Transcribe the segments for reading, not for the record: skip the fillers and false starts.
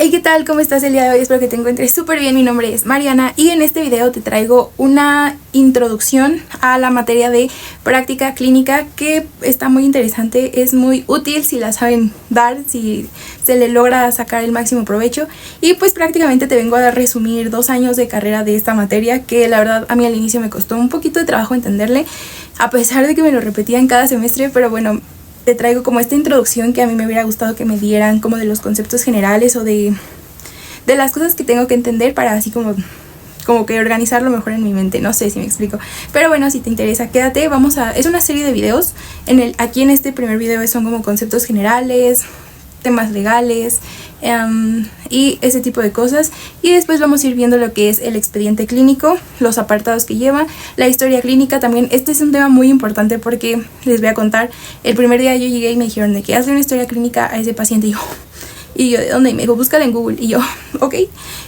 Hey, ¿qué tal? ¿Cómo estás el día de hoy? Espero que te encuentres súper bien. Mi nombre es Mariana y en este video te traigo una introducción a la materia de práctica clínica que está muy interesante, es muy útil si la saben dar, si se le logra sacar el máximo provecho. Y pues prácticamente te vengo a resumir 2 años de carrera de esta materia que la verdad a mí al inicio me costó un poquito de trabajo entenderle, a pesar de que me lo repetía en cada semestre, pero bueno, te traigo como esta introducción que a mí me hubiera gustado que me dieran, como de los conceptos generales o de las cosas que tengo que entender para así como que organizarlo mejor en mi mente. No sé si me explico, pero bueno, si te interesa quédate. Es una serie de videos. Aquí en este primer video son como conceptos generales, temas legales y ese tipo de cosas, y después vamos a ir viendo lo que es el expediente clínico, los apartados que lleva, la historia clínica también. Este es un tema muy importante porque les voy a contar, el primer día yo llegué y me dijeron de que hazle una historia clínica a ese paciente, y yo, ¿de dónde? Y me dijo, búscala en Google. Y yo, ok.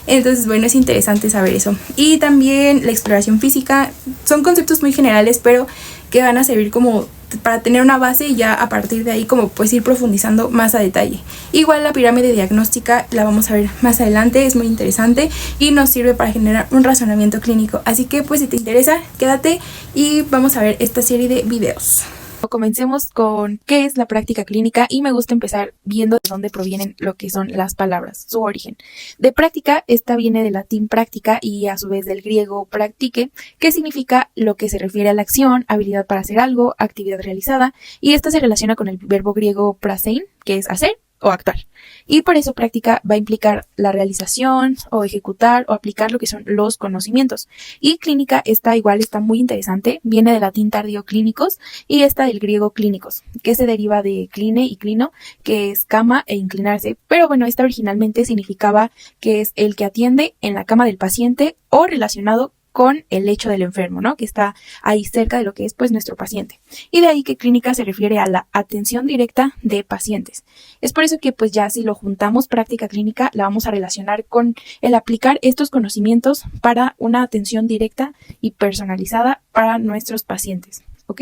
Entonces, bueno, es interesante saber eso. Y también la exploración física. Son conceptos muy generales, pero que van a servir como para tener una base y ya a partir de ahí como pues ir profundizando más a detalle. Igual la pirámide diagnóstica la vamos a ver más adelante, es muy interesante y nos sirve para generar un razonamiento clínico. Así que pues si te interesa, quédate y vamos a ver esta serie de videos. Comencemos con qué es la práctica clínica, y me gusta empezar viendo de dónde provienen lo que son las palabras, su origen. De práctica, esta viene del latín práctica y a su vez del griego practique, que significa lo que se refiere a la acción, habilidad para hacer algo, actividad realizada, y esta se relaciona con el verbo griego prasein, que es hacer o actuar. Y por eso práctica va a implicar la realización o ejecutar o aplicar lo que son los conocimientos. Y clínica está muy interesante, viene del latín tardío clínicos y está del griego clínicos, que se deriva de cline y clino, que es cama e inclinarse. Pero bueno, esta originalmente significaba que es el que atiende en la cama del paciente o relacionado con el lecho del enfermo, ¿no? Que está ahí cerca de lo que es pues nuestro paciente. Y de ahí que clínica se refiere a la atención directa de pacientes. Es por eso que pues ya si lo juntamos, práctica clínica la vamos a relacionar con el aplicar estos conocimientos para una atención directa y personalizada para nuestros pacientes, ¿ok?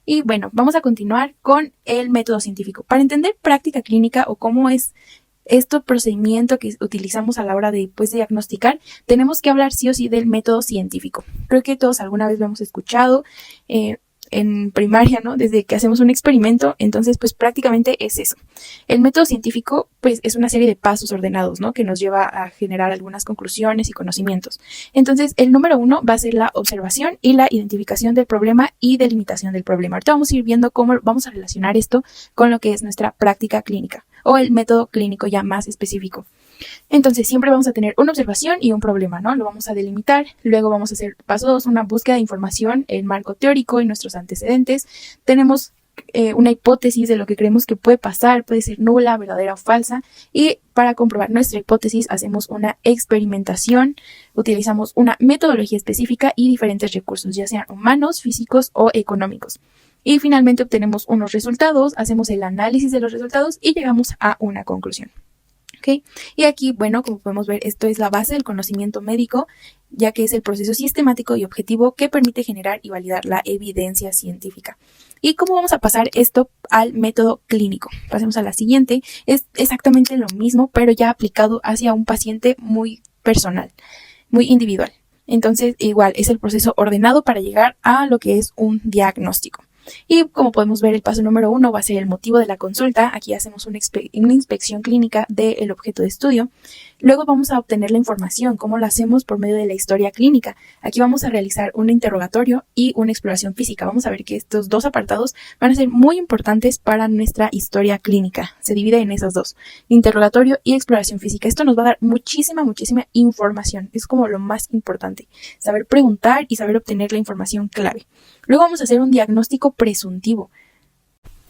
Y bueno, vamos a continuar con el método científico. Para entender práctica clínica o cómo es este procedimiento que utilizamos a la hora de diagnosticar, tenemos que hablar sí o sí del método científico. Creo que todos alguna vez lo hemos escuchado en primaria, ¿no? Desde que hacemos un experimento, entonces pues prácticamente es eso. El método científico pues es una serie de pasos ordenados, ¿no? Que nos lleva a generar algunas conclusiones y conocimientos. Entonces el número 1 va a ser la observación y la identificación del problema y delimitación del problema. Ahorita vamos a ir viendo cómo vamos a relacionar esto con lo que es nuestra práctica clínica o el método clínico ya más específico. Entonces siempre vamos a tener una observación y un problema, ¿no? Lo vamos a delimitar, luego vamos a hacer paso 2, una búsqueda de información, el marco teórico y nuestros antecedentes. Tenemos una hipótesis de lo que creemos que puede pasar, puede ser nula, verdadera o falsa, y para comprobar nuestra hipótesis hacemos una experimentación, utilizamos una metodología específica y diferentes recursos, ya sean humanos, físicos o económicos. Y finalmente obtenemos unos resultados, hacemos el análisis de los resultados y llegamos a una conclusión. ¿Okay? Y aquí, bueno, como podemos ver, esto es la base del conocimiento médico, ya que es el proceso sistemático y objetivo que permite generar y validar la evidencia científica. ¿Y cómo vamos a pasar esto al método clínico? Pasemos a la siguiente. Es exactamente lo mismo, pero ya aplicado hacia un paciente muy personal, muy individual. Entonces, igual, es el proceso ordenado para llegar a lo que es un diagnóstico. Y como podemos ver, el paso número 1 va a ser el motivo de la consulta. Aquí hacemos una inspección clínica del objeto de estudio. Luego vamos a obtener la información. ¿Cómo lo hacemos? Por medio de la historia clínica. Aquí vamos a realizar un interrogatorio y una exploración física. Vamos a ver que estos dos apartados van a ser muy importantes para nuestra historia clínica. Se divide en esas dos, interrogatorio y exploración física. Esto nos va a dar muchísima información. Es como lo más importante. Saber preguntar y saber obtener la información clave. Luego vamos a hacer un diagnóstico presuntivo.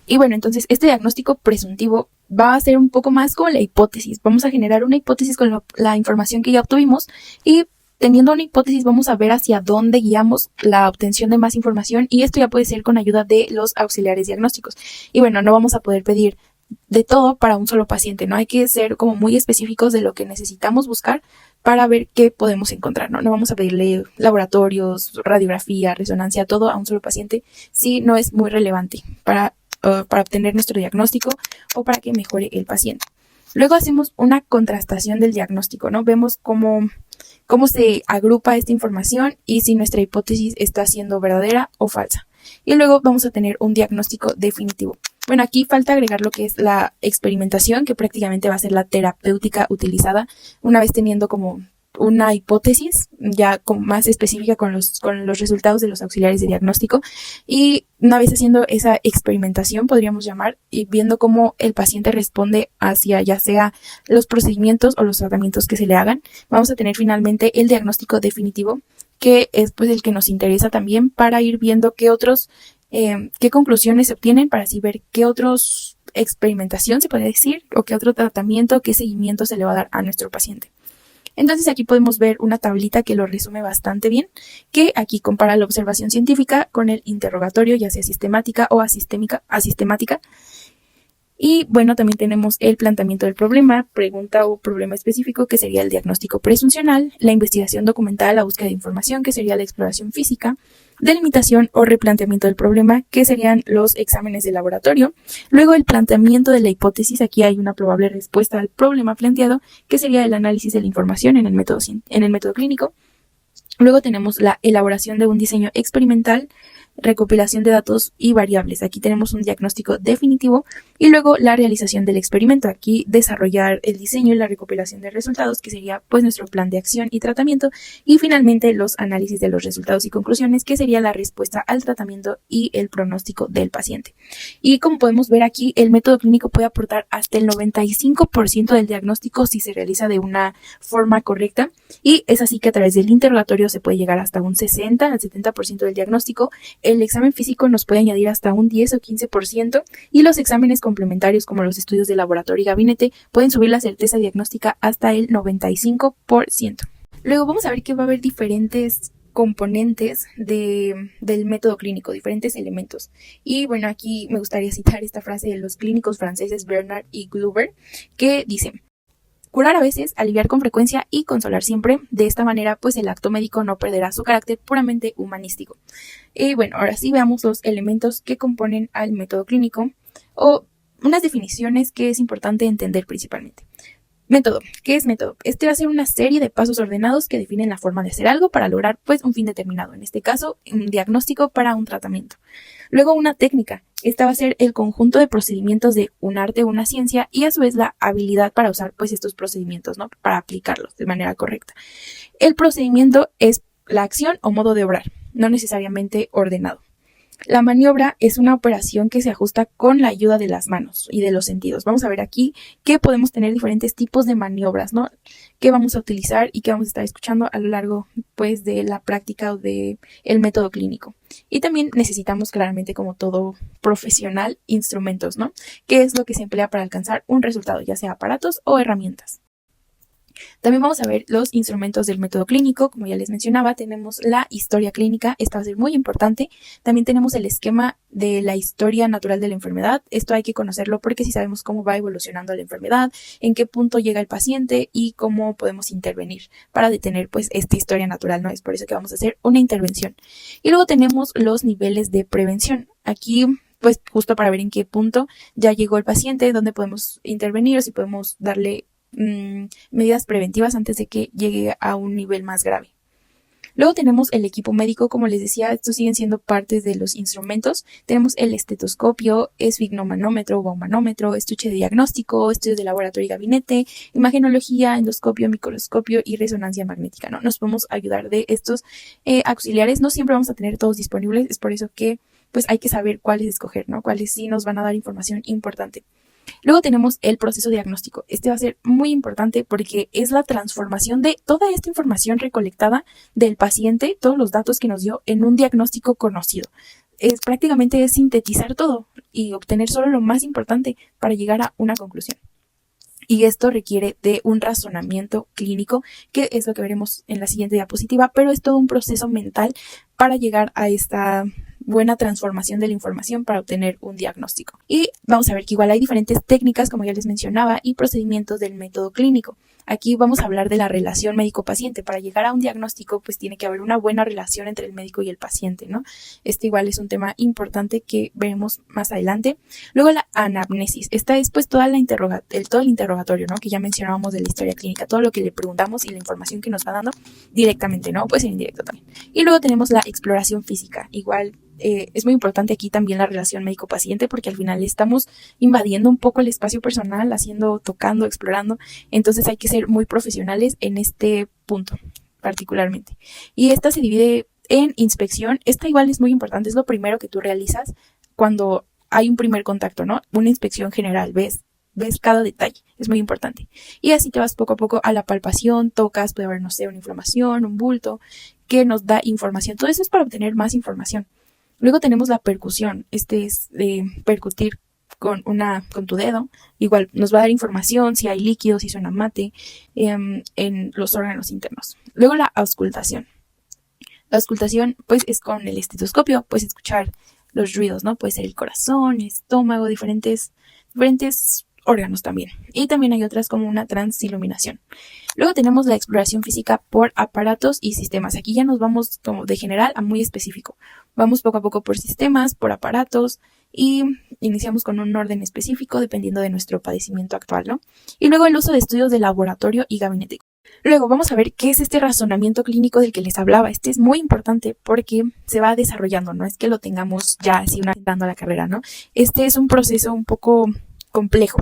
Y bueno, entonces este diagnóstico presuntivo va a ser un poco más como la hipótesis. Vamos a generar una hipótesis con la información que ya obtuvimos y teniendo una hipótesis vamos a ver hacia dónde guiamos la obtención de más información, y esto ya puede ser con ayuda de los auxiliares diagnósticos. Y bueno, no vamos a poder pedir de todo para un solo paciente, ¿no? Hay que ser como muy específicos de lo que necesitamos buscar para ver qué podemos encontrar, ¿no? No vamos a pedirle laboratorios, radiografía, resonancia, todo a un solo paciente si no es muy relevante para obtener nuestro diagnóstico o para que mejore el paciente. Luego hacemos una contrastación del diagnóstico, ¿no? Vemos cómo se agrupa esta información y si nuestra hipótesis está siendo verdadera o falsa. Y luego vamos a tener un diagnóstico definitivo. Bueno, aquí falta agregar lo que es la experimentación, que prácticamente va a ser la terapéutica utilizada una vez teniendo como una hipótesis ya más específica con los resultados de los auxiliares de diagnóstico, y una vez haciendo esa experimentación, podríamos llamar, y viendo cómo el paciente responde hacia ya sea los procedimientos o los tratamientos que se le hagan, vamos a tener finalmente el diagnóstico definitivo, que es pues el que nos interesa también para ir viendo qué conclusiones se obtienen, para así ver qué otros experimentación se puede decir, o qué otro tratamiento, qué seguimiento se le va a dar a nuestro paciente. Entonces aquí podemos ver una tablita que lo resume bastante bien, que aquí compara la observación científica con el interrogatorio, ya sea sistemática o asistemática. Y bueno, también tenemos el planteamiento del problema, pregunta o problema específico, que sería el diagnóstico presuncional, la investigación documental, la búsqueda de información, que sería la exploración física, delimitación o replanteamiento del problema, que serían los exámenes de laboratorio. Luego el planteamiento de la hipótesis, aquí hay una probable respuesta al problema planteado, que sería el análisis de la información en el método clínico. Luego tenemos la elaboración de un diseño experimental, recopilación de datos y variables. Aquí tenemos un diagnóstico definitivo, y luego la realización del experimento. Aquí desarrollar el diseño y la recopilación de resultados, que sería pues nuestro plan de acción y tratamiento, y finalmente los análisis de los resultados y conclusiones, que sería la respuesta al tratamiento y el pronóstico del paciente. Y como podemos ver aquí, el método clínico puede aportar hasta el 95% del diagnóstico si se realiza de una forma correcta, y es así que a través del interrogatorio se puede llegar hasta un 60 al 70% del diagnóstico. El examen físico nos puede añadir hasta un 10 o 15%, y los exámenes complementarios como los estudios de laboratorio y gabinete pueden subir la certeza diagnóstica hasta el 95%. Luego vamos a ver que va a haber diferentes componentes del método clínico, diferentes elementos. Y bueno, aquí me gustaría citar esta frase de los clínicos franceses Bernard y Glauber, que dice: curar a veces, aliviar con frecuencia y consolar siempre. De esta manera, pues el acto médico no perderá su carácter puramente humanístico. Y bueno, ahora sí veamos los elementos que componen al método clínico, o unas definiciones que es importante entender principalmente. Método. ¿Qué es método? Este va a ser una serie de pasos ordenados que definen la forma de hacer algo para lograr pues un fin determinado. En este caso, un diagnóstico para un tratamiento. Luego, una técnica. Esta va a ser el conjunto de procedimientos de un arte o una ciencia, y a su vez la habilidad para usar pues estos procedimientos, ¿no? Para aplicarlos de manera correcta. El procedimiento es la acción o modo de obrar, no necesariamente ordenado. La maniobra es una operación que se ajusta con la ayuda de las manos y de los sentidos. Vamos a ver aquí que podemos tener diferentes tipos de maniobras, ¿no? Que vamos a utilizar y que vamos a estar escuchando a lo largo, pues, de la práctica o de el método clínico. Y también necesitamos claramente, como todo profesional, instrumentos, ¿no? Que es lo que se emplea para alcanzar un resultado, ya sea aparatos o herramientas. También vamos a ver los instrumentos del método clínico. Como ya les mencionaba, tenemos la historia clínica, esta va a ser muy importante. También tenemos el esquema de la historia natural de la enfermedad. Esto hay que conocerlo porque si sabemos cómo va evolucionando la enfermedad, en qué punto llega el paciente y cómo podemos intervenir para detener pues esta historia natural, ¿no? Es por eso que vamos a hacer una intervención. Y luego tenemos los niveles de prevención. Aquí pues justo para ver en qué punto ya llegó el paciente, dónde podemos intervenir o si podemos darle medidas preventivas antes de que llegue a un nivel más grave. Luego tenemos el equipo médico. Como les decía, estos siguen siendo partes de los instrumentos. Tenemos el estetoscopio, esfigmomanómetro o baumanómetro, estuche de diagnóstico, estudios de laboratorio y gabinete, imagenología, endoscopio, microscopio y resonancia magnética, ¿no? Nos podemos ayudar de estos auxiliares. No siempre vamos a tener todos disponibles, es por eso que pues hay que saber cuáles escoger, ¿no? Cuáles sí nos van a dar información importante. Luego tenemos el proceso diagnóstico. Este va a ser muy importante porque es la transformación de toda esta información recolectada del paciente, todos los datos que nos dio, en un diagnóstico conocido. Prácticamente es sintetizar todo y obtener solo lo más importante para llegar a una conclusión. Y esto requiere de un razonamiento clínico, que es lo que veremos en la siguiente diapositiva, pero es todo un proceso mental para llegar a esta buena transformación de la información para obtener un diagnóstico. Y vamos a ver que igual hay diferentes técnicas, como ya les mencionaba, y procedimientos del método clínico. Aquí vamos a hablar de la relación médico-paciente. Para llegar a un diagnóstico, pues tiene que haber una buena relación entre el médico y el paciente, ¿no? Este igual es un tema importante que veremos más adelante. Luego la anamnesis. Esta es pues todo el interrogatorio, ¿no? Que ya mencionábamos de la historia clínica, todo lo que le preguntamos y la información que nos va dando directamente, ¿no? Puede ser indirecto también. Y luego tenemos la exploración física. Igual es muy importante aquí también la relación médico-paciente, porque al final estamos invadiendo un poco el espacio personal, tocando, explorando. Entonces hay que ser muy profesionales en este punto particularmente. Y esta se divide en inspección. Esta igual es muy importante, es lo primero que tú realizas cuando hay un primer contacto, ¿no? Una inspección general, ves cada detalle, es muy importante. Y así te vas poco a poco a la palpación, tocas, puede haber, no sé, una inflamación, un bulto, que nos da información. Todo eso es para obtener más información. Luego tenemos la percusión. Este es percutir con tu dedo. Igual nos va a dar información si hay líquidos, si suena mate en los órganos internos. Luego la auscultación. La auscultación pues es con el estetoscopio. Puedes escuchar los ruidos, ¿no? Puede ser el corazón, el estómago, diferentes órganos también. Y también hay otras como una transiluminación. Luego tenemos la exploración física por aparatos y sistemas. Aquí ya nos vamos como de general a muy específico. Vamos poco a poco por sistemas, por aparatos y iniciamos con un orden específico dependiendo de nuestro padecimiento actual, ¿no? Y luego el uso de estudios de laboratorio y gabinete. Luego vamos a ver qué es este razonamiento clínico del que les hablaba. Este es muy importante porque se va desarrollando, no es que lo tengamos ya así dando a la carrera, ¿no? Este es un proceso un poco complejo.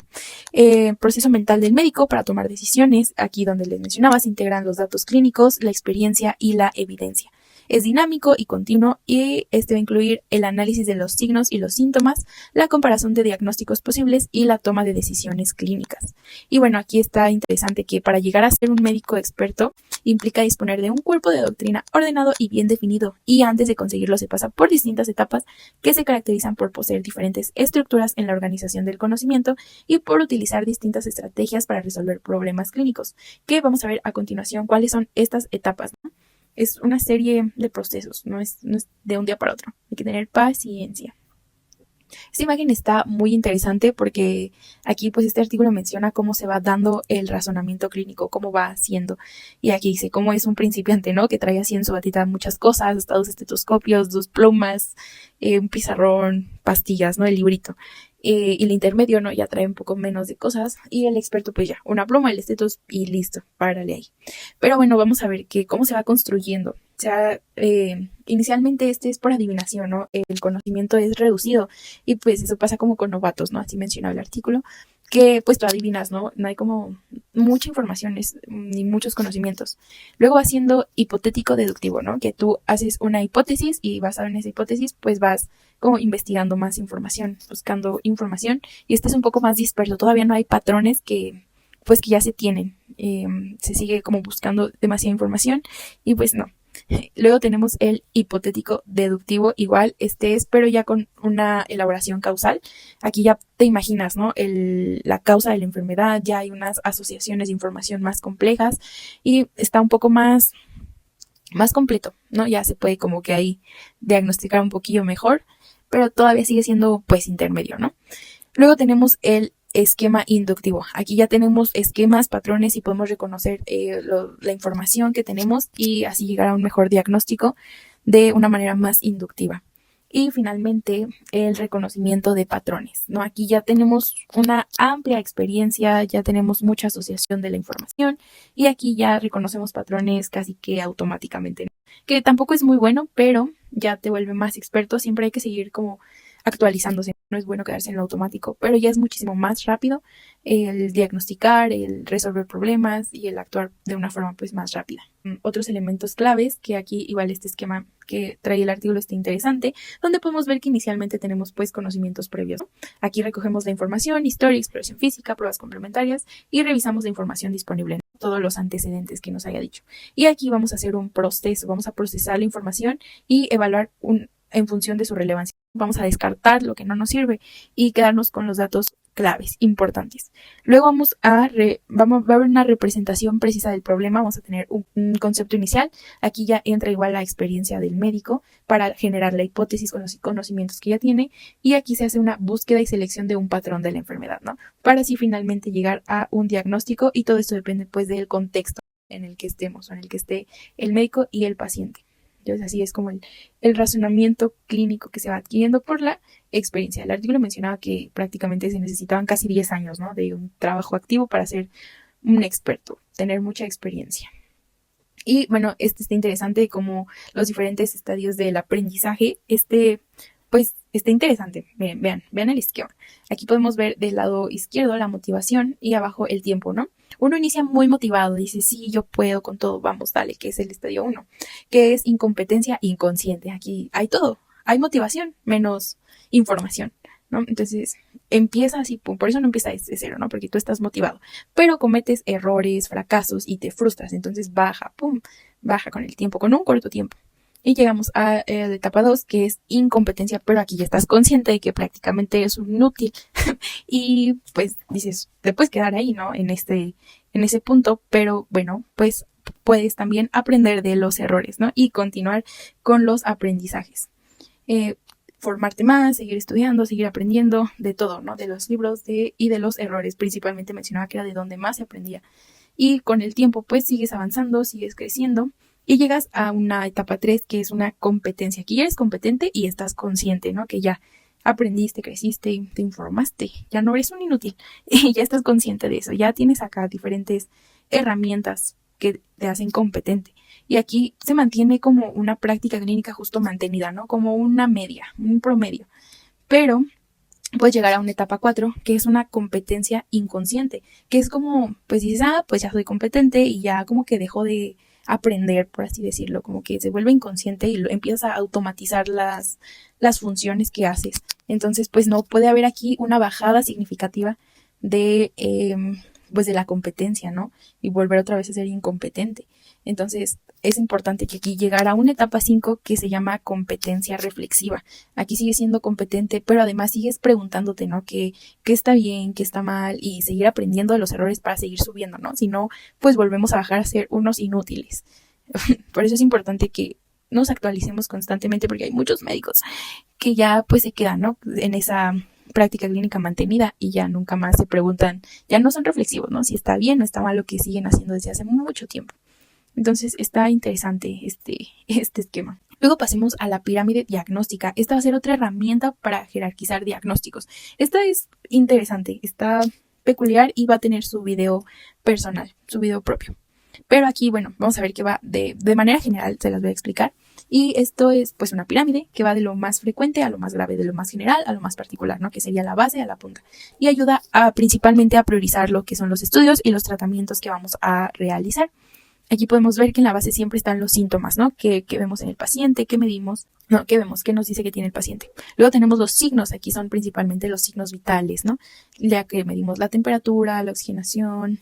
Proceso mental del médico para tomar decisiones. Aquí donde les mencionaba se integran los datos clínicos, la experiencia y la evidencia. Es dinámico y continuo y este va a incluir el análisis de los signos y los síntomas, la comparación de diagnósticos posibles y la toma de decisiones clínicas. Y bueno, aquí está interesante que para llegar a ser un médico experto implica disponer de un cuerpo de doctrina ordenado y bien definido, y antes de conseguirlo se pasa por distintas etapas que se caracterizan por poseer diferentes estructuras en la organización del conocimiento y por utilizar distintas estrategias para resolver problemas clínicos, que vamos a ver a continuación cuáles son estas etapas, ¿no? Es una serie de procesos, no es de un día para otro. Hay que tener paciencia. Esta imagen está muy interesante porque aquí pues este artículo menciona cómo se va dando el razonamiento clínico, cómo va haciendo. Y aquí dice cómo es un principiante, ¿no? Que trae así en su batita muchas cosas, hasta 2 estetoscopios, 2 plumas, un pizarrón, pastillas, ¿no? El librito. Y el intermedio, ¿no? Ya trae un poco menos de cosas. Y el experto, pues ya, una pluma, el estetos y listo, párale ahí. Pero bueno, vamos a ver cómo se va construyendo. O sea, inicialmente este es por adivinación, ¿no? El conocimiento es reducido y pues eso pasa como con novatos, ¿no? Así mencionaba el artículo, que pues tú adivinas, ¿no? No hay como mucha información ni muchos conocimientos. Luego va siendo hipotético deductivo, ¿no? Que tú haces una hipótesis y basado en esa hipótesis pues vas como investigando más información, buscando información, y este es un poco más disperso. Todavía no hay patrones que ya se tienen. Se sigue como buscando demasiada información y pues no. Luego tenemos el hipotético deductivo, igual este es, pero ya con una elaboración causal. Aquí ya te imaginas, ¿no? La causa de la enfermedad, ya hay unas asociaciones de información más complejas y está un poco más completo, ¿no? Ya se puede como que ahí diagnosticar un poquillo mejor, pero todavía sigue siendo pues intermedio, ¿no? Luego tenemos el esquema inductivo. Aquí ya tenemos esquemas, patrones y podemos reconocer la información que tenemos y así llegar a un mejor diagnóstico de una manera más inductiva. Y finalmente el reconocimiento de patrones, ¿no? Aquí ya tenemos una amplia experiencia, ya tenemos mucha asociación de la información y aquí ya reconocemos patrones casi que automáticamente, ¿no? Que tampoco es muy bueno, pero ya te vuelve más experto. Siempre hay que seguir como actualizándose, no es bueno quedarse en lo automático, pero ya es muchísimo más rápido el diagnosticar, el resolver problemas y el actuar de una forma pues más rápida. Otros elementos claves, que aquí igual este esquema que trae el artículo está interesante, donde podemos ver que inicialmente tenemos pues conocimientos previos, ¿no? Aquí recogemos la información, historia, exploración física, pruebas complementarias y revisamos la información disponible, ¿no? Todos los antecedentes que nos haya dicho. Y aquí vamos a hacer un proceso, vamos a procesar la información y evaluar en función de su relevancia. Vamos a descartar lo que no nos sirve y quedarnos con los datos claves, importantes. Luego va a haber una representación precisa del problema, vamos a tener un concepto inicial. Aquí ya entra igual la experiencia del médico para generar la hipótesis con los conocimientos que ya tiene, y aquí se hace una búsqueda y selección de un patrón de la enfermedad, ¿no? Para así finalmente llegar a un diagnóstico, y todo esto depende pues del contexto en el que estemos o en el que esté el médico y el paciente. Entonces así es como el razonamiento clínico que se va adquiriendo por la experiencia. El artículo mencionaba que prácticamente se necesitaban casi 10 años, ¿no?, de un trabajo activo para ser un experto, tener mucha experiencia. Y bueno, está interesante como los diferentes estadios del aprendizaje. Pues está interesante. Miren, vean el esquema. Aquí podemos ver del lado izquierdo la motivación y abajo el tiempo, ¿no? Uno inicia muy motivado, dice, sí, yo puedo con todo, vamos, dale, que es el estadio 1, que es incompetencia inconsciente. Aquí hay todo, hay motivación menos información, ¿no? Entonces empieza así, pum, por eso no empieza desde cero, ¿no? Porque tú estás motivado, pero cometes errores, fracasos y te frustras, entonces baja, pum, baja con el tiempo, con un corto tiempo. Y llegamos a la etapa 2, que es incompetencia, pero aquí ya estás consciente de que prácticamente eres un inútil y pues dices, te puedes quedar ahí, ¿no? En ese punto, pero bueno, pues puedes también aprender de los errores, ¿no? Y continuar con los aprendizajes. Formarte más, seguir estudiando, seguir aprendiendo de todo, ¿no? De los libros y de los errores. Principalmente mencionaba que era de donde más se aprendía. Y con el tiempo, pues sigues avanzando, sigues creciendo. Y llegas a una etapa 3, que es una competencia. Aquí ya eres competente y estás consciente, ¿no? Que ya aprendiste, creciste, te informaste. Ya no eres un inútil. Y ya estás consciente de eso. Ya tienes acá diferentes herramientas que te hacen competente. Y aquí se mantiene como una práctica clínica justo mantenida, ¿no? Como una media, un promedio. Pero puedes llegar a una etapa 4, que es una competencia inconsciente. Que es como, pues dices, pues ya soy competente y ya como que dejo de aprender, por así decirlo, como que se vuelve inconsciente y empiezas a automatizar las funciones que haces. Entonces, pues no puede haber aquí una bajada significativa de la competencia, ¿no? Y volver otra vez a ser incompetente. Entonces, es importante que aquí llegara a una etapa 5 que se llama competencia reflexiva. Aquí sigues siendo competente, pero además sigues preguntándote, ¿no? ¿Qué está bien, qué está mal? Y seguir aprendiendo de los errores para seguir subiendo, ¿no? Si no, pues volvemos a bajar a ser unos inútiles. Por eso es importante que nos actualicemos constantemente, porque hay muchos médicos que ya pues se quedan, ¿no?, en esa práctica clínica mantenida y ya nunca más se preguntan, ya no son reflexivos, ¿no?, si está bien o está mal lo que siguen haciendo desde hace mucho tiempo. Entonces está interesante este esquema. Luego pasemos a la pirámide diagnóstica. Esta va a ser otra herramienta para jerarquizar diagnósticos. Esta es interesante, está peculiar y va a tener su video personal, su video propio. Pero aquí, bueno, vamos a ver que va de manera general, se las voy a explicar. Y esto es pues una pirámide que va de lo más frecuente a lo más grave, de lo más general a lo más particular, ¿no? Que sería la base a la punta. Y ayuda principalmente a priorizar lo que son los estudios y los tratamientos que vamos a realizar. Aquí podemos ver que en la base siempre están los síntomas, ¿no? Que vemos en el paciente, que medimos, no, que vemos, que nos dice que tiene el paciente. Luego tenemos los signos, aquí son principalmente los signos vitales, ¿no? Ya que medimos la temperatura, la oxigenación,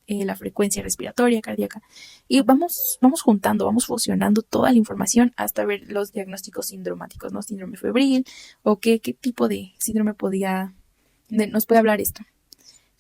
la frecuencia respiratoria, cardíaca. Y vamos juntando, vamos fusionando toda la información hasta ver los diagnósticos sindromáticos, ¿no? Síndrome febril, o qué tipo de síndrome nos puede hablar esto.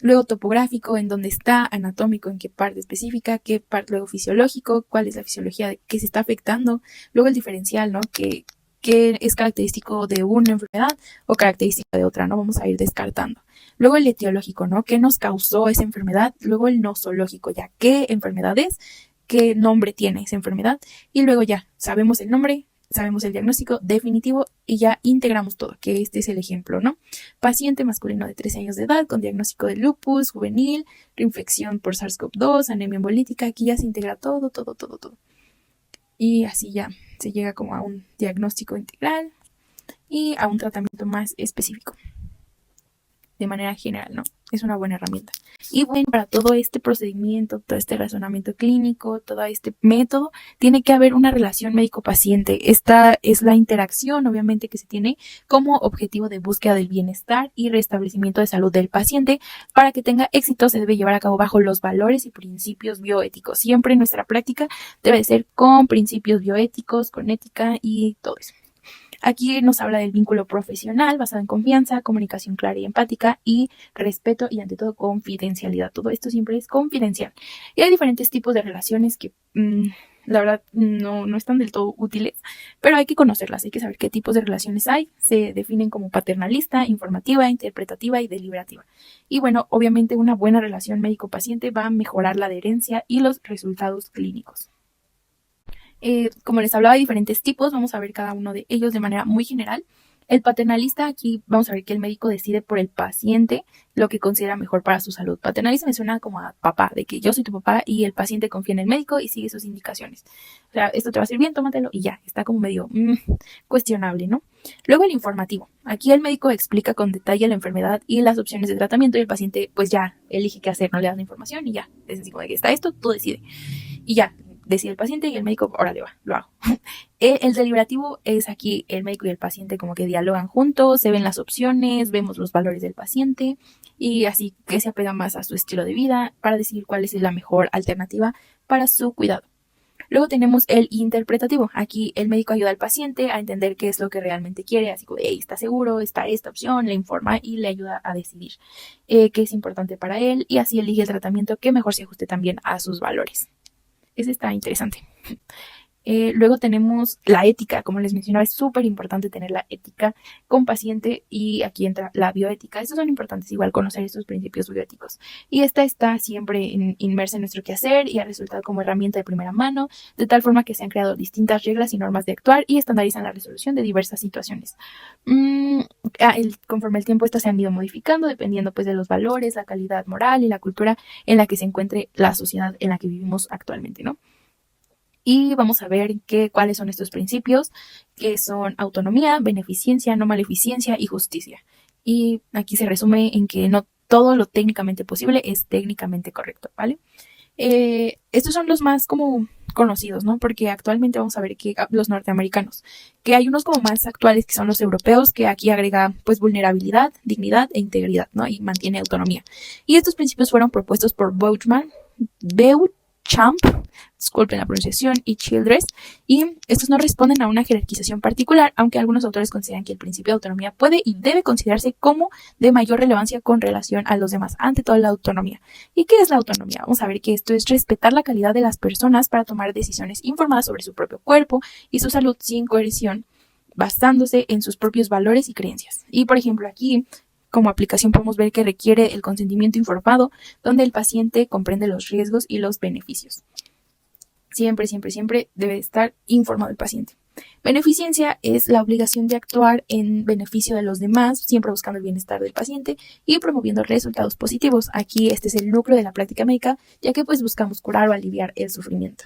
Luego topográfico, en dónde está, anatómico, en qué parte específica, qué parte, luego fisiológico, cuál es la fisiología que se está afectando, luego el diferencial, ¿no? Que es característico de una enfermedad o característico de otra, ¿no? Vamos a ir descartando. Luego el etiológico, ¿no? ¿Qué nos causó esa enfermedad? Luego el nosológico, ya qué enfermedad es, qué nombre tiene esa enfermedad, y luego ya sabemos el nombre, sabemos el diagnóstico definitivo y ya integramos todo, que este es el ejemplo, ¿no? Paciente masculino de 13 años de edad con diagnóstico de lupus juvenil, reinfección por SARS-CoV-2, anemia hemolítica, aquí ya se integra todo. Y así ya se llega como a un diagnóstico integral y a un tratamiento más específico. De manera general, ¿no? Es una buena herramienta. Y bueno, para todo este procedimiento, todo este razonamiento clínico, todo este método, tiene que haber una relación médico-paciente. Esta es la interacción, obviamente, que se tiene como objetivo de búsqueda del bienestar y restablecimiento de salud del paciente. Para que tenga éxito, se debe llevar a cabo bajo los valores y principios bioéticos. Siempre nuestra práctica debe ser con principios bioéticos, con ética y todo eso. Aquí nos habla del vínculo profesional basado en confianza, comunicación clara y empática y respeto y ante todo confidencialidad. Todo esto siempre es confidencial. Y hay diferentes tipos de relaciones que la verdad no están del todo útiles, pero hay que conocerlas, hay que saber qué tipos de relaciones hay. Se definen como paternalista, informativa, interpretativa y deliberativa. Y bueno, obviamente una buena relación médico-paciente va a mejorar la adherencia y los resultados clínicos. Como les hablaba, hay diferentes tipos, vamos a ver cada uno de ellos de manera muy general. El paternalista, aquí vamos a ver que el médico decide por el paciente lo que considera mejor para su salud. Paternalista me suena como a papá, de que yo soy tu papá y el paciente confía en el médico y sigue sus indicaciones. O sea, esto te va a hacer bien, tómatelo y ya, está como medio cuestionable, ¿no? Luego el informativo. Aquí el médico explica con detalle la enfermedad y las opciones de tratamiento y el paciente pues ya elige qué hacer, no le das la información y ya. Es así como de que está esto, tú decide. Y ya, decide el paciente y el médico, órale va, lo hago. El deliberativo es aquí el médico y el paciente como que dialogan juntos, se ven las opciones, vemos los valores del paciente y así que se apega más a su estilo de vida para decidir cuál es la mejor alternativa para su cuidado. Luego tenemos el interpretativo. Aquí el médico ayuda al paciente a entender qué es lo que realmente quiere, así como, hey, ¿está seguro? ¿Está esta opción? Le informa y le ayuda a decidir qué es importante para él y así elige el tratamiento que mejor se ajuste también a sus valores. Ese está interesante. Luego tenemos la ética, como les mencionaba, es súper importante tener la ética con paciente y aquí entra la bioética. Estos son importantes, igual conocer estos principios bioéticos. Y esta está siempre inmersa en nuestro quehacer y ha resultado como herramienta de primera mano, de tal forma que se han creado distintas reglas y normas de actuar y estandarizan la resolución de diversas situaciones. Conforme el tiempo estas se han ido modificando dependiendo pues de los valores, la calidad moral y la cultura en la que se encuentre la sociedad en la que vivimos actualmente, ¿no? Y vamos a ver cuáles son estos principios, que son autonomía, beneficencia, no maleficencia y justicia. Y aquí se resume en que no todo lo técnicamente posible es técnicamente correcto, ¿vale? Estos son los más como conocidos, ¿no? Porque actualmente vamos a ver que los norteamericanos, que hay unos como más actuales que son los europeos, que aquí agrega pues vulnerabilidad, dignidad e integridad, ¿no? Y mantiene autonomía. Y estos principios fueron propuestos por Beauchamp, disculpen la pronunciación, y Childress, y estos no responden a una jerarquización particular, aunque algunos autores consideran que el principio de autonomía puede y debe considerarse como de mayor relevancia con relación a los demás, ante todo la autonomía. ¿Y qué es la autonomía? Vamos a ver que esto es respetar la calidad de las personas para tomar decisiones informadas sobre su propio cuerpo y su salud sin coerción, basándose en sus propios valores y creencias. Y por ejemplo aquí, como aplicación podemos ver que requiere el consentimiento informado, donde el paciente comprende los riesgos y los beneficios. Siempre debe estar informado el paciente. Beneficencia es la obligación de actuar en beneficio de los demás, siempre buscando el bienestar del paciente y promoviendo resultados positivos. Aquí este es el núcleo de la práctica médica, ya que pues buscamos curar o aliviar el sufrimiento.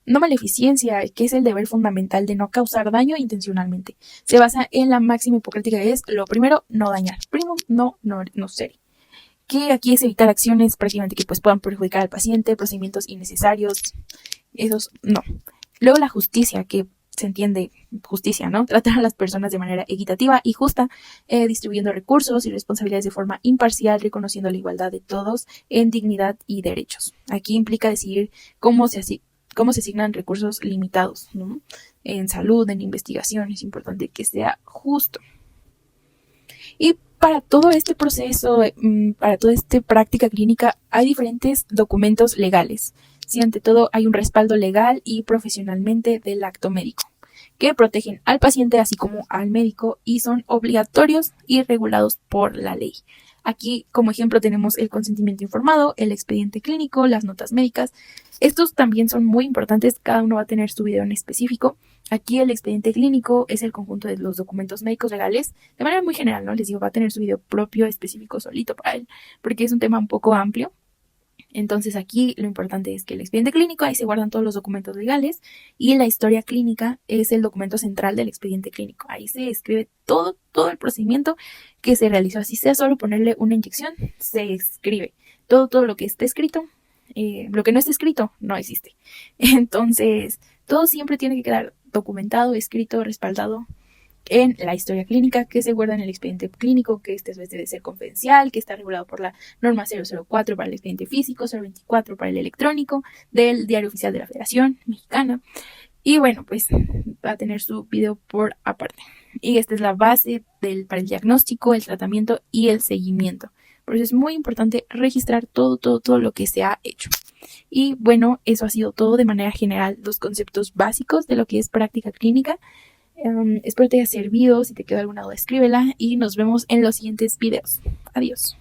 No maleficencia, que es el deber fundamental de no causar daño intencionalmente. Se basa en la máxima hipocrática que es, lo primero, no dañar. Primo, no ser. Que aquí es evitar acciones prácticamente que pues puedan perjudicar al paciente, procedimientos innecesarios. Esos, no. Luego la justicia, que se entiende justicia, ¿no? Tratar a las personas de manera equitativa y justa, distribuyendo recursos y responsabilidades de forma imparcial, reconociendo la igualdad de todos en dignidad y derechos. Aquí implica decidir cómo se asignan recursos limitados, ¿no? En salud, en investigación, es importante que sea justo. Y para todo este proceso, para toda esta práctica clínica, hay diferentes documentos legales. Sí, ante todo hay un respaldo legal y profesionalmente del acto médico, que protegen al paciente así como al médico y son obligatorios y regulados por la ley. Aquí, como ejemplo, tenemos el consentimiento informado, el expediente clínico, las notas médicas. Estos también son muy importantes, cada uno va a tener su video en específico. Aquí el expediente clínico es el conjunto de los documentos médicos legales, de manera muy general, ¿no? Les digo, va a tener su video propio, específico, solito para él, porque es un tema un poco amplio. Entonces aquí lo importante es que el expediente clínico, ahí se guardan todos los documentos legales y la historia clínica es el documento central del expediente clínico. Ahí se escribe todo el procedimiento que se realizó. Así sea solo ponerle una inyección, se escribe. Todo lo que esté escrito, lo que no esté escrito no existe. Entonces todo siempre tiene que quedar documentado, escrito, respaldado en la historia clínica que se guarda en el expediente clínico, que este debe ser confidencial, que está regulado por la norma 004 para el expediente físico, 024 para el electrónico, del Diario Oficial de la Federación Mexicana. Y bueno, pues va a tener su video por aparte. Y esta es la base para el diagnóstico, el tratamiento y el seguimiento. Por eso es muy importante registrar todo lo que se ha hecho. Y bueno, eso ha sido todo de manera general, los conceptos básicos de lo que es práctica clínica. Espero te haya servido. Si te quedó alguna duda, escríbela y nos vemos en los siguientes videos. Adiós.